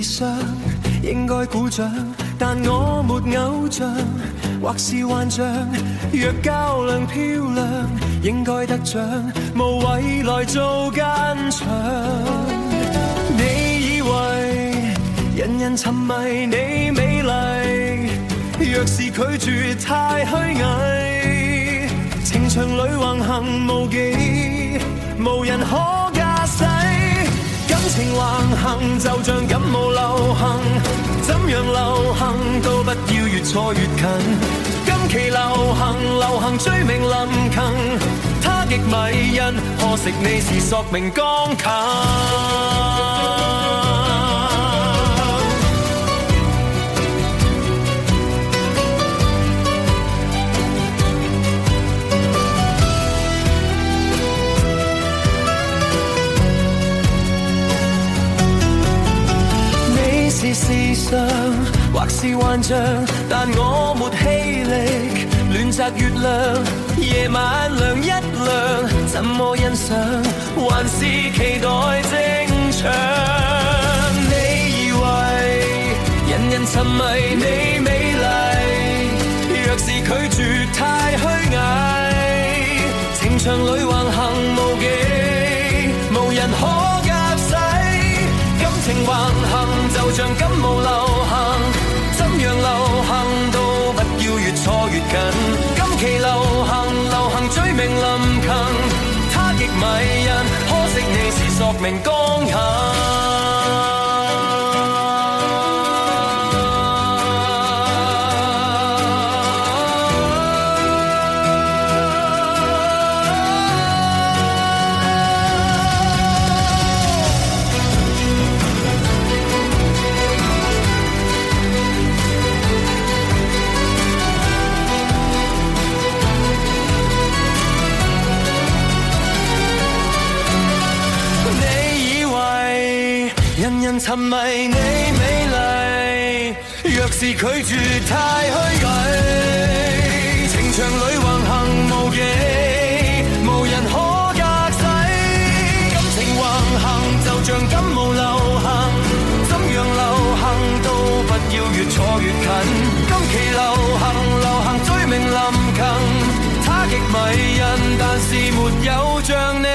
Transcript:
相，應該鼓掌，但我沒偶像，或是幻象。若較量漂亮，應該得獎，無謂來做奸場。你以為人人沉迷你美麗，若是拒絕太虛偽，情場裏橫行無忌，無人可駕駛。感情橫行就像感冒流行，怎樣流行都不要越錯越近。今期流行追名臨近，他極迷人，可惜你是索命剛強。是事實或是幻象，但我沒氣力亂擲月亮，夜晚亮一亮，怎麼欣賞，還是期待正常。你以為人人沉迷你美麗，若是拒絕太虛偽，情場裏橫行無忌，無人可情橫行就像感冒流行，怎樣流行都不要越錯越近。今期流行追名臨近，他極迷人，可惜你是索命剛狠。沉迷你美麗，若是拒絕太虛偽，情場裏橫行無忌，無人可駕駛。感情橫行就像感冒流行，怎樣流行都不要越錯越近。今期流行追名臨近，他極迷人，但是沒有像你